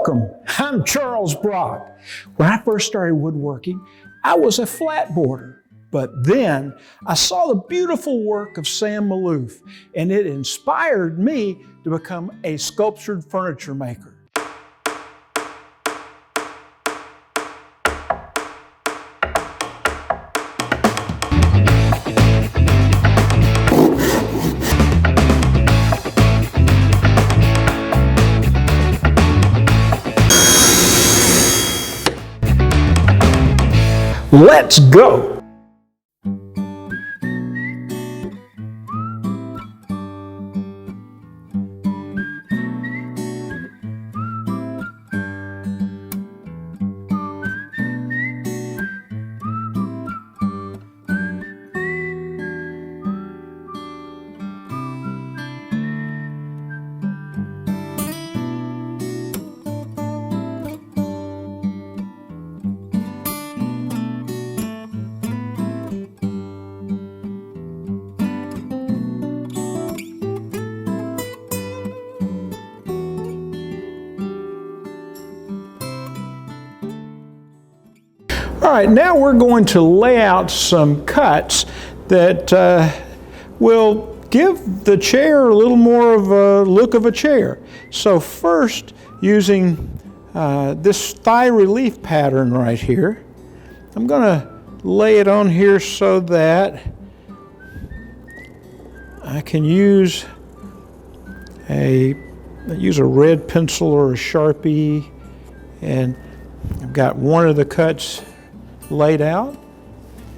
Welcome, I'm Charles Brock. When I first started woodworking, I was a flatboarder, but then I saw the beautiful work of Sam Maloof, and it inspired me to become a sculptured furniture maker. Let's go! All right, now we're going to lay out some cuts that will give the chair a little more of a look of a chair. So first, using this thigh relief pattern right here, I'm going to lay it on here so that I can use a red pencil or a Sharpie, and I've got one of the cuts laid out,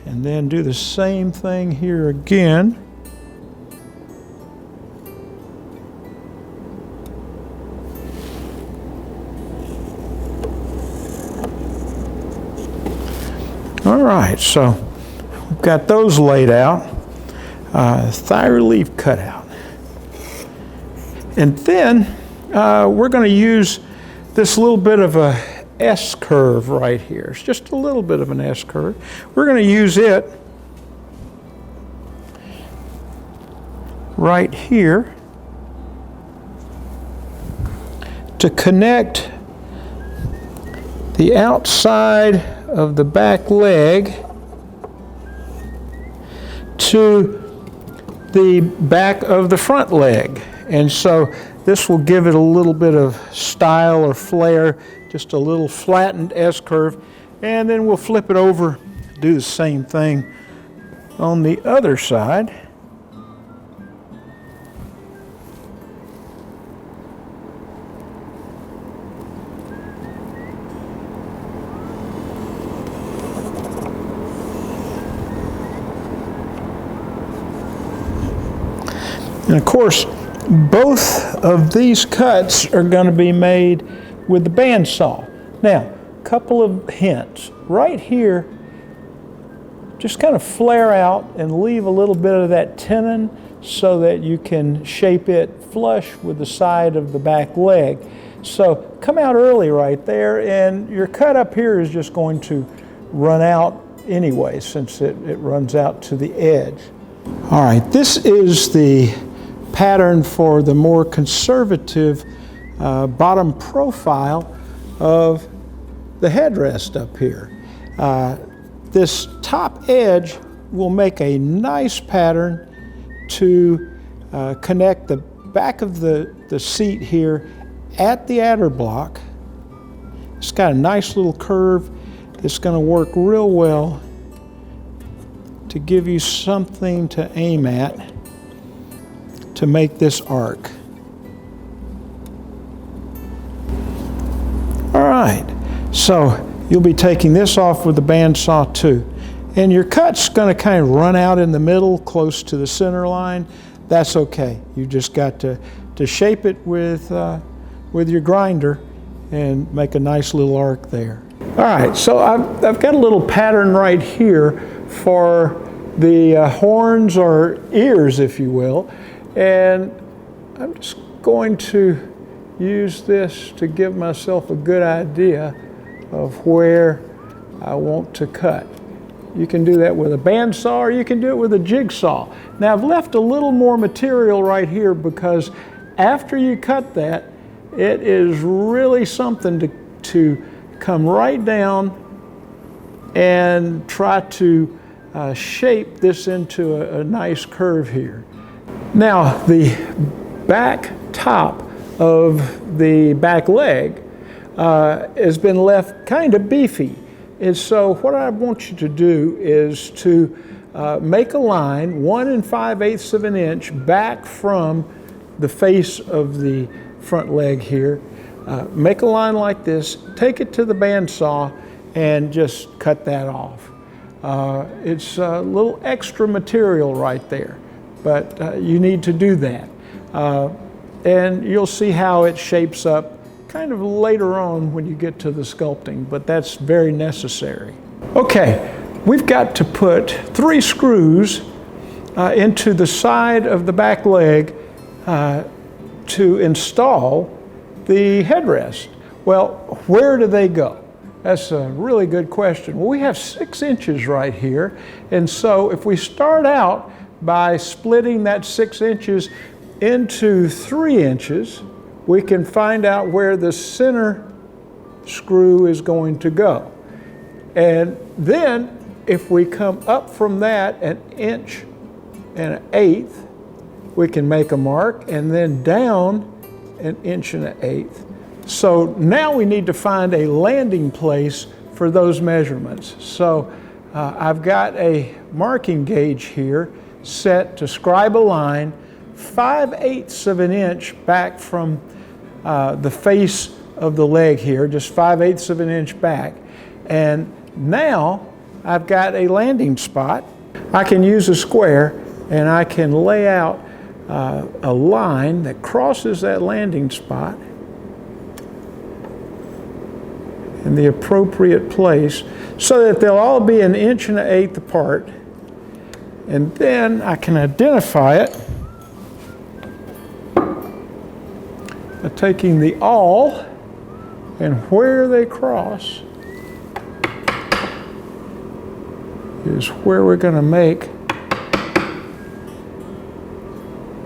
and then do the same thing here again. All right, so we've got those laid out, thigh relief cutout. And then we're going to use this little bit of a S-curve right here. It's just a little bit of an S-curve. We're going to use it right here to connect the outside of the back leg to the back of the front leg. And so this will give it a little bit of style or flair, just a little flattened S-curve, and then we'll flip it over, do the same thing on the other side. And of course, both of these cuts are going to be made with the bandsaw. Now, a couple of hints. Right here, just kind of flare out and leave a little bit of that tenon so that you can shape it flush with the side of the back leg. So come out early right there, and your cut up here is just going to run out anyway, since it runs out to the edge. All right, this is the pattern for the more conservative bottom profile of the headrest up here. This top edge will make a nice pattern to connect the back of the seat here at the adder block. It's got a nice little curve that's going to work real well to give you something to aim at to make this arc. All right, so you'll be taking this off with the bandsaw too. And your cut's going to kind of run out in the middle close to the center line. That's okay. You just got to shape it with your grinder and make a nice little arc there. All right, so I've got a little pattern right here for the horns or ears, if you will. And I'm just going to use this to give myself a good idea of where I want to cut. You can do that with a bandsaw, or you can do it with a jigsaw. Now I've left a little more material right here because after you cut that, It is really something to come right down and try to shape this into a nice curve here. Now, the back top of the back leg has been left kind of beefy. And so what I want you to do is to make a line 1 5/8 of an inch back from the face of the front leg here. Make a line like this, take it to the bandsaw, and just cut that off. It's a little extra material right there, but you need to do that. And you'll see how it shapes up kind of later on when you get to the sculpting, but that's very necessary. Okay, we've got to put 3 screws into the side of the back leg to install the headrest. Well, where do they go? That's a really good question. Well, we have 6 inches right here, and so if we start out by splitting that 6 inches into 3 inches, we can find out where the center screw is going to go. And then if we come up from that 1 1/8 inches, we can make a mark, and then down 1 1/8 inches. So now we need to find a landing place for those measurements. So I've got a marking gauge here set to scribe a line 5/8 of an inch back from the face of the leg here, just 5/8 of an inch back. And now I've got a landing spot. I can use a square and I can lay out a line that crosses that landing spot in the appropriate place so that they'll all be 1 1/8 inches apart. And then I can identify it by taking the awl, and where they cross is where we're going to make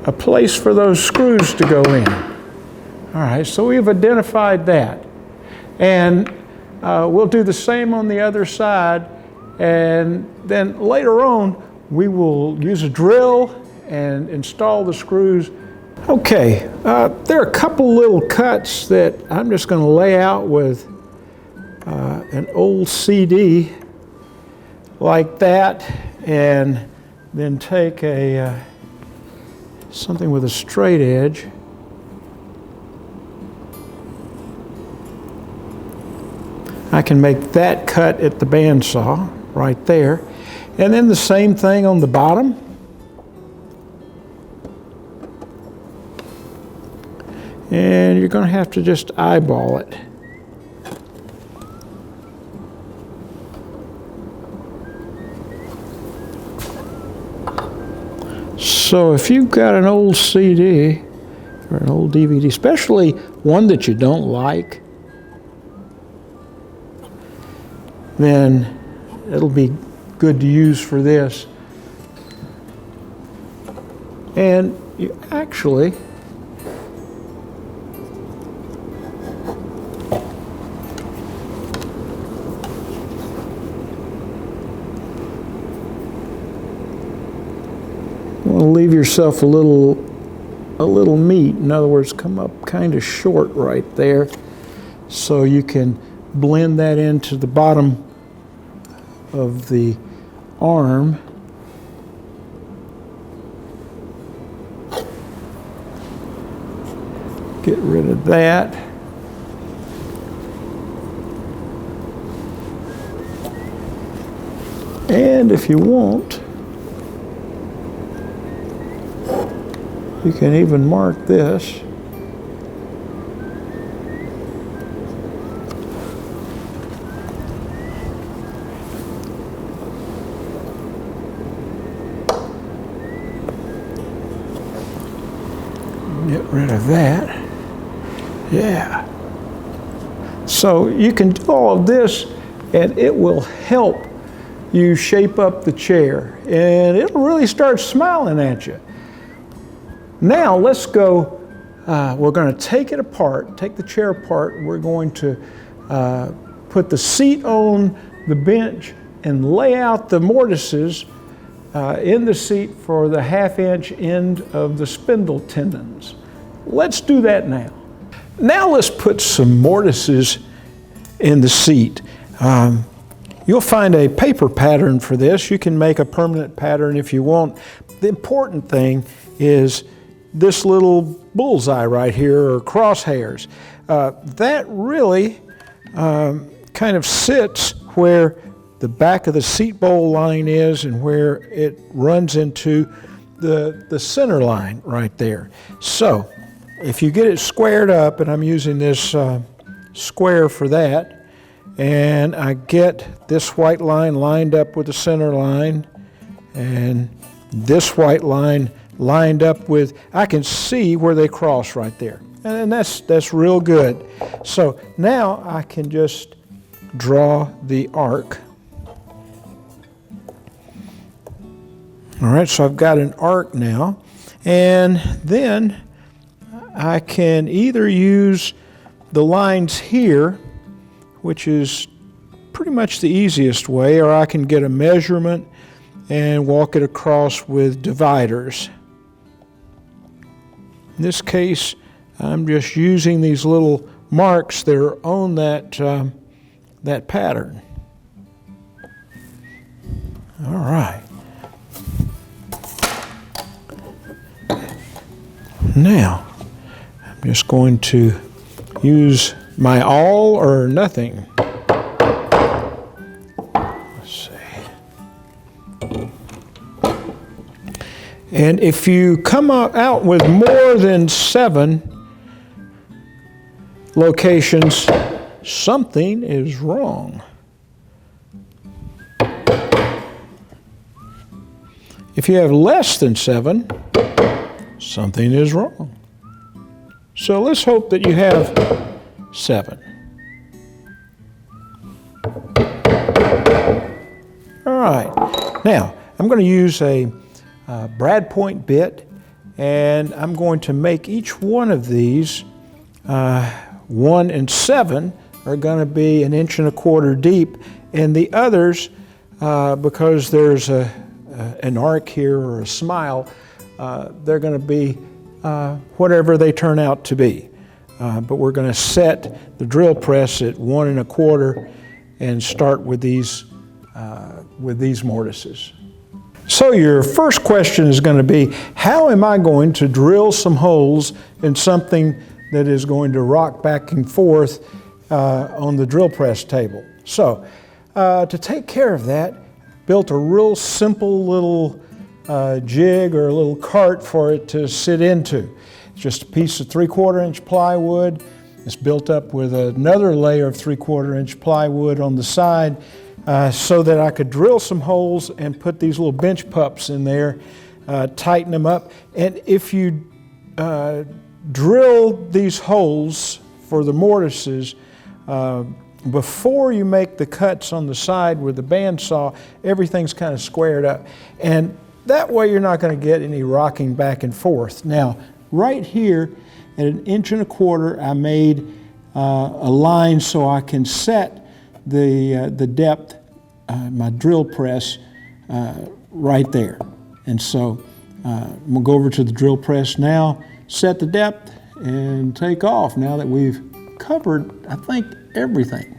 a place for those screws to go in. All right, so we've identified that. And we'll do the same on the other side, and then later on we will use a drill and install the screws. Okay, there are a couple little cuts that I'm just going to lay out with an old CD like that, and then take something with a straight edge. I can make that cut at the bandsaw right there. And then the same thing on the bottom. And you're going to have to just eyeball it. So if you've got an old CD or an old DVD, especially one that you don't like, then it'll be good to use for this. And you actually want to leave yourself a little meat. In other words, come up kind of short right there, so you can blend that into the bottom of the arm. Get rid of that. And if you want, you can even mark this. Get rid of that. Yeah. So you can do all of this, and it will help you shape up the chair, and it'll really start smiling at you. Now let's go we're going to take it apart, take the chair apart. We're going to put the seat on the bench and lay out the mortises in the seat for the 1/2 inch end of the spindle tendons. Let's do that now. Now let's put some mortises in the seat. You'll find a paper pattern for this. You can make a permanent pattern if you want. The important thing is this little bullseye right here, or crosshairs. That really kind of sits where the back of the seat bowl line is and where it runs into the center line right there. So if you get it squared up, and I'm using this square for that, and I get this white line lined up with the center line, and this white line lined up with, I can see where they cross right there. And that's real good. So now I can just draw the arc. All right, so I've got an arc now. And then I can either use the lines here, which is pretty much the easiest way, or I can get a measurement and walk it across with dividers. In this case, I'm just using these little marks that are on that pattern. All right. Now, I'm just going to use my all or nothing. Let's see. And if you come out with more than 7 locations, something is wrong. If you have less than 7, something is wrong. So let's hope that you have 7. All right. Now, I'm going to use a brad point bit, and I'm going to make each one of these 1 and 7 are going to be 1.25 inches deep, and the others, because there's an arc here or a smile, they're going to be whatever they turn out to be. But we're going to set the drill press at 1 1/4 and start with these mortises. So your first question is going to be, how am I going to drill some holes in something that is going to rock back and forth on the drill press table? So to take care of that, built a real simple little jig or a little cart for it to sit into. It's just a piece of 3/4 inch plywood. It's built up with another layer of 3/4 inch plywood on the side so that I could drill some holes and put these little bench pups in there, tighten them up. And if you drill these holes for the mortises before you make the cuts on the side with the bandsaw, everything's kind of squared up. And that way you're not going to get any rocking back and forth. Now, right here at 1.25 inches, I made a line so I can set the depth, my drill press, right there. And so I'm going to go over to the drill press now, set the depth, and take off now that we've covered, I think, everything.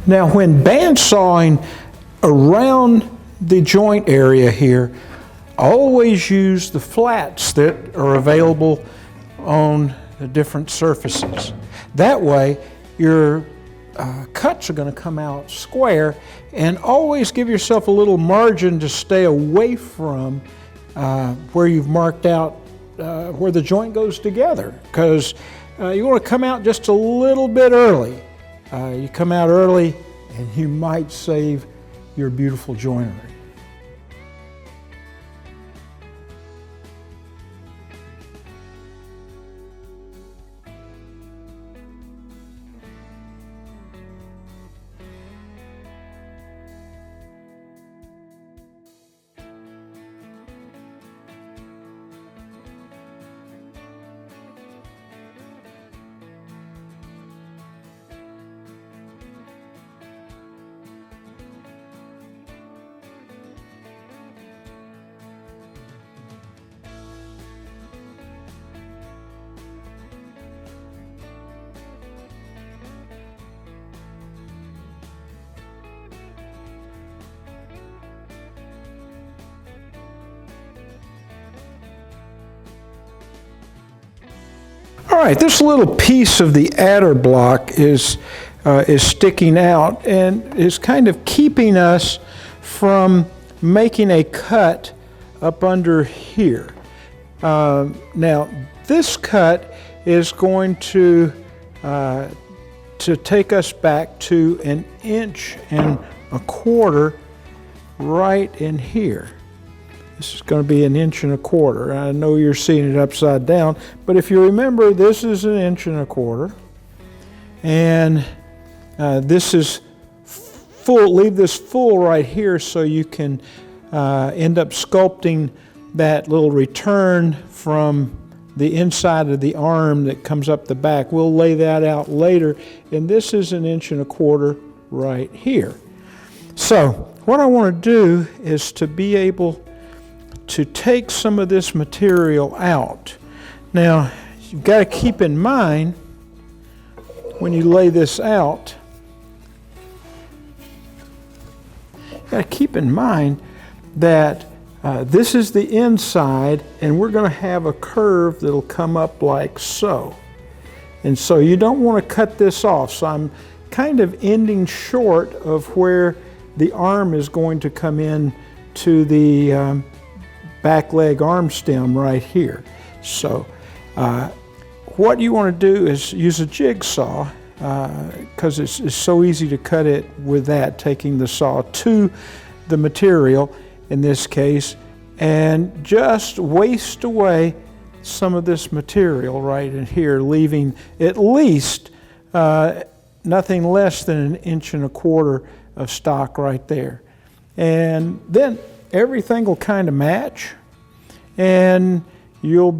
Now when bandsawing around the joint area here, always use the flats that are available on the different surfaces. That way your cuts are going to come out square, and always give yourself a little margin to stay away from where you've marked out where the joint goes together, because you want to come out just a little bit early. You come out early and you might save your beautiful joinery. All right, this little piece of the adder block is sticking out and is kind of keeping us from making a cut up under here. Now, this cut is going to take us back to 1.25 inches right in here. This is going to be 1.25 inches. I know you're seeing it upside down, but if you remember, this is 1.25 inches, and this is full. Leave this full right here so you can end up sculpting that little return from the inside of the arm that comes up the back. We'll lay that out later, and this is 1.25 inches right here. So what I want to do is to be able to take some of this material out. Now, you've got to keep in mind when you lay this out, you've got to keep in mind that this is the inside, and we're going to have a curve that'll come up like so. And so you don't want to cut this off. So I'm kind of ending short of where the arm is going to come in to the back leg arm stem right here. So what you want to do is use a jigsaw, because it's so easy to cut it with that, taking the saw to the material in this case, and just waste away some of this material right in here, leaving at least nothing less than 1.25 inches of stock right there. And then everything will kind of match, and it'll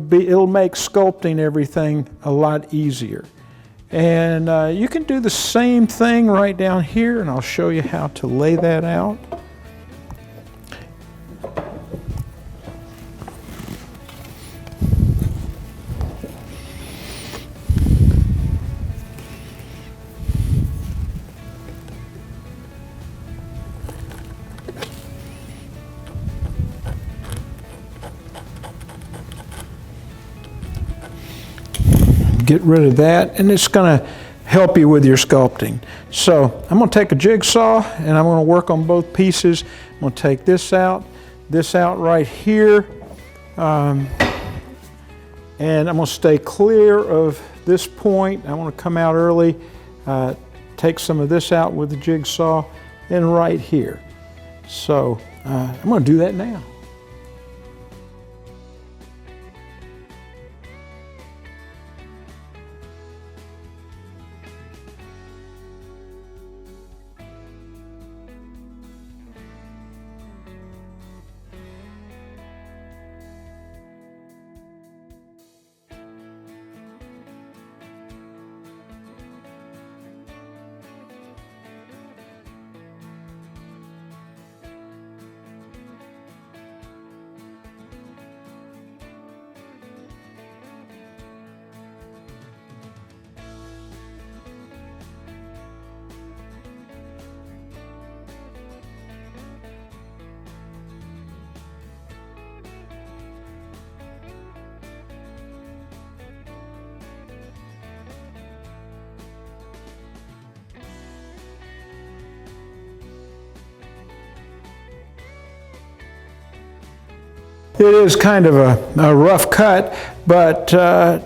make sculpting everything a lot easier. And you can do the same thing right down here, and I'll show you how to lay that out. Get rid of that, and it's going to help you with your sculpting. So I'm going to take a jigsaw, and I'm going to work on both pieces. I'm going to take this out right here, and I'm going to stay clear of this point. I want to come out early, take some of this out with the jigsaw, and right here. So I'm going to do that now. it is kind of a rough cut, but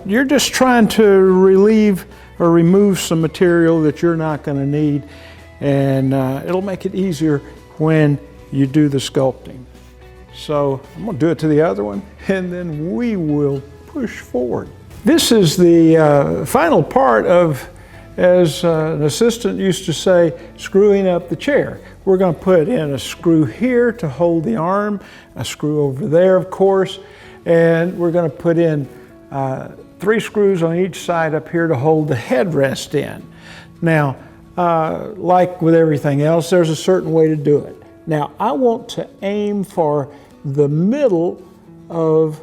you're just trying to relieve or remove some material that you're not going to need, and it'll make it easier when you do the sculpting. So I'm going to do it to the other one, and then we will push forward. This is the final part of, as an assistant used to say, screwing up the chair. We're going to put in a screw here to hold the arm, a screw over there, of course, and we're going to put in 3 screws on each side up here to hold the headrest in. Now, like with everything else, there's a certain way to do it. Now, I want to aim for the middle of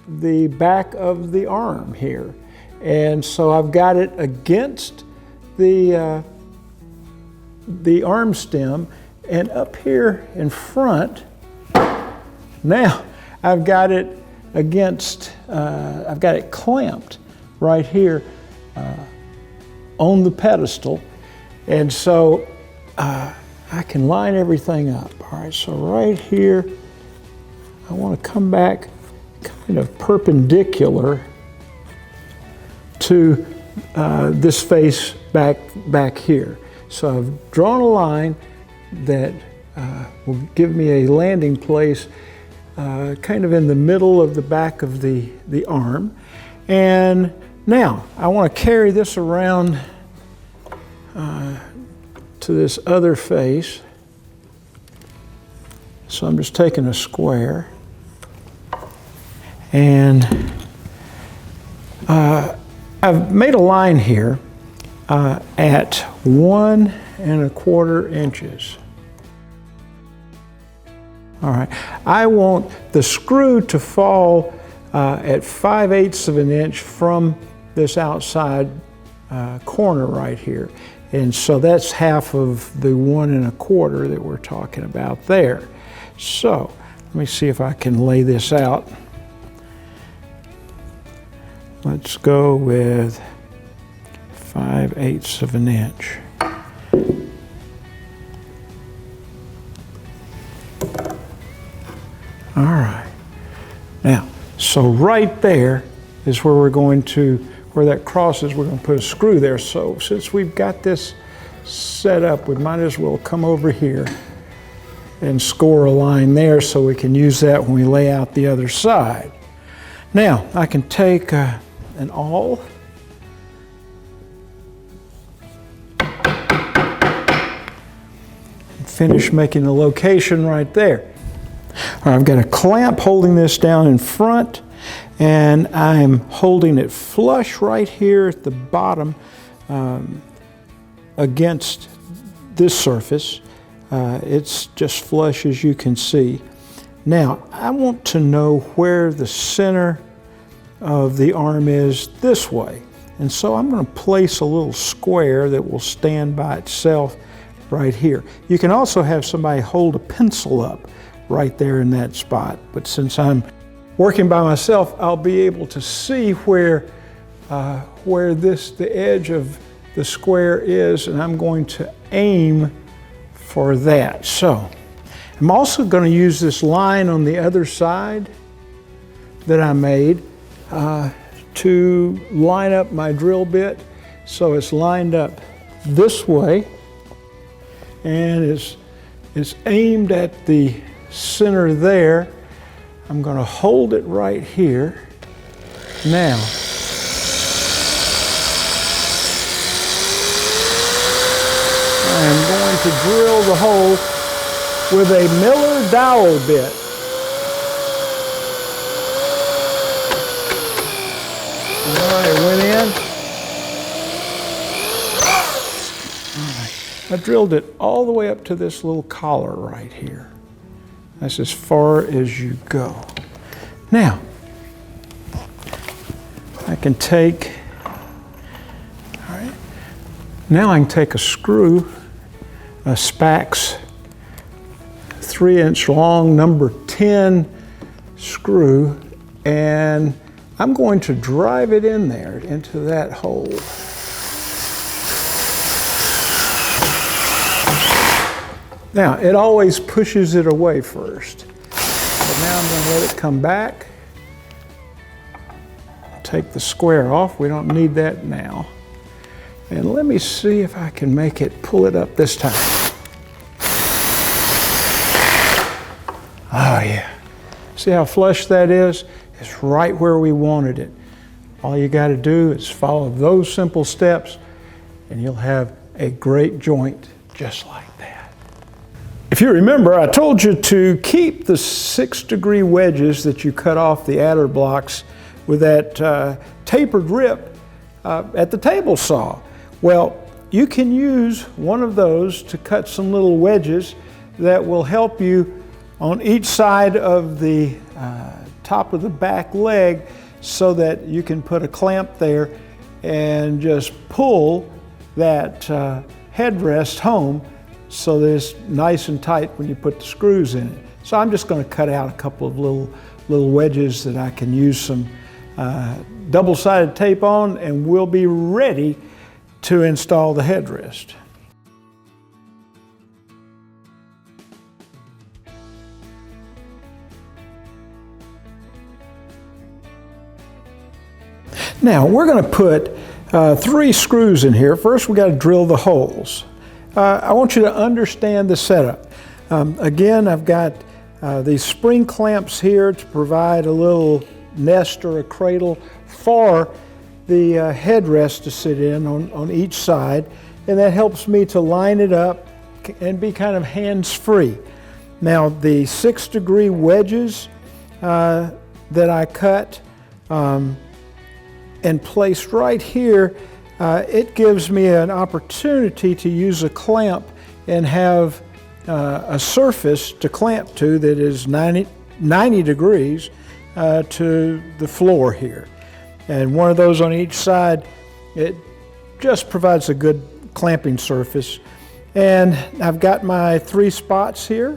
the back of the arm here. And so I've got it against the arm stem, and up here in front, now I've got it against, I've got it clamped right here on the pedestal. And so I can line everything up. All right, so right here, I want to come back kind of perpendicular to this face back here. So I've drawn a line that will give me a landing place kind of in the middle of the back of the arm. And now I want to carry this around to this other face. So I'm just taking a square, and I've made a line here at 1 1/4 inches. All right, I want the screw to fall at 5/8 of an inch from this outside corner right here. And so that's half of the 1 1/4 that we're talking about there. So let me see if I can lay this out. Let's go with 5/8 of an inch. All right. Now, so right there is where we're going to, where that crosses, we're going to put a screw there. So since we've got this set up, we might as well come over here and score a line there so we can use that when we lay out the other side. Now, I can take an awl and finish making the location right there. All right, I've got a clamp holding this down in front, and I'm holding it flush right here at the bottom against this surface. It's just flush, as you can see. Now, I want to know where the center of the arm is this way. And so I'm going to place a little square that will stand by itself right here. You can also have somebody hold a pencil up right there in that spot. But since I'm working by myself, I'll be able to see where the edge of the square is, and I'm going to aim for that. So I'm also going to use this line on the other side that I made to line up my drill bit. So it's lined up this way, and it's aimed at the center there. I'm going to hold it right here. Now, I'm going to drill the hole with a Miller dowel bit. All right, it went in. All right, I drilled it all the way up to this little collar right here. That's as far as you go. Now, I can take, all right, now I can take a screw, a Spax 3-inch long number 10 screw, and I'm going to drive it in there into that hole. Now, it always pushes it away first. But right, now I'm going to let it come back. Take the square off. We don't need that now. And let me see if I can make it pull it up this time. Oh yeah. See how flush that is? It's right where we wanted it. All you got to do is follow those simple steps and you'll have a great joint just like that. If you remember, I told you to keep the 6-degree wedges that you cut off the adder blocks with that tapered rip at the table saw. Well, you can use one of those to cut some little wedges that will help you on each side of the top of the back leg so that you can put a clamp there and just pull that headrest home so that it's nice and tight when you put the screws in it. So I'm just going to cut out a couple of little wedges that I can use some double-sided tape on, and we'll be ready to install the headrest. Now we're going to put 3 screws in here. First we got to drill the holes. I want you to understand the setup. Again, I've got these spring clamps here to provide a little nest or a cradle for the headrest to sit in on each side, and that helps me to line it up and be kind of hands-free. Now the 6-degree wedges that I cut and placed right here, it gives me an opportunity to use a clamp and have a surface to clamp to that is 90 degrees to the floor here. And one of those on each side, it just provides a good clamping surface. And I've got my 3 spots here,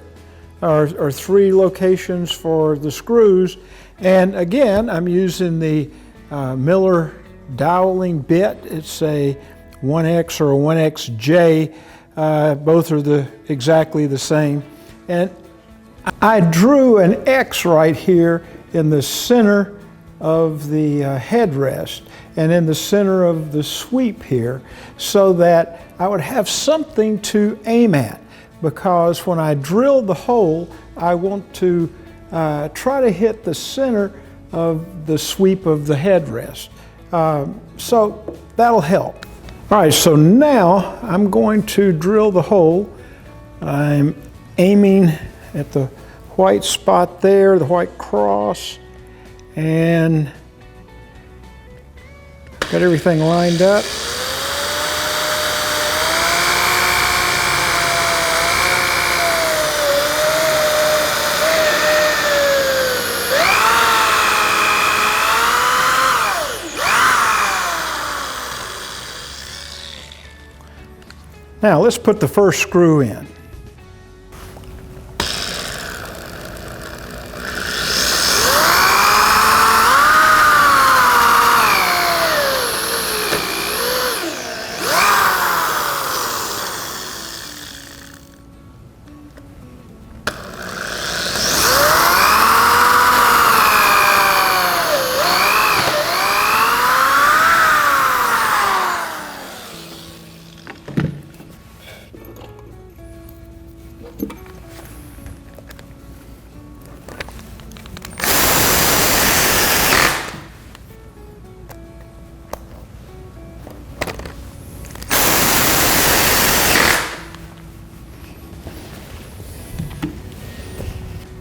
or 3 locations for the screws. And again, I'm using the Miller doweling bit. It's a 1X or a 1XJ. Both are exactly the same. And I drew an X right here in the center of the headrest and in the center of the sweep here, so that I would have something to aim at, because when I drill the hole, I want to try to hit the center of the sweep of the headrest. So that'll help. All right, so now I'm going to drill the hole. I'm aiming at the white spot there, the white cross, and got everything lined up. Now let's put the first screw in.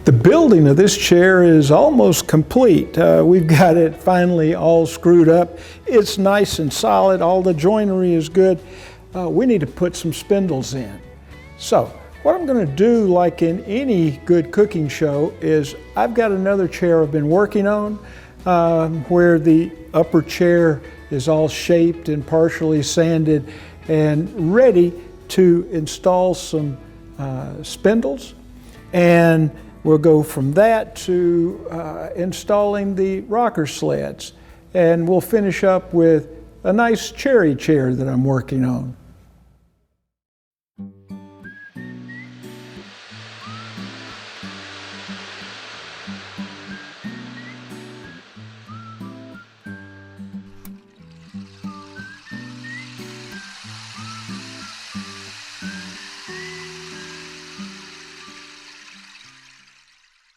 The building of this chair is almost complete. We've got it finally all screwed up. It's nice and solid. All the joinery is good. We need to put some spindles in. So what I'm going to do, like in any good cooking show, is I've got another chair I've been working on where the upper chair is all shaped and partially sanded and ready to install some spindles. And we'll go from that to installing the rocker sleds. And we'll finish up with a nice cherry chair that I'm working on.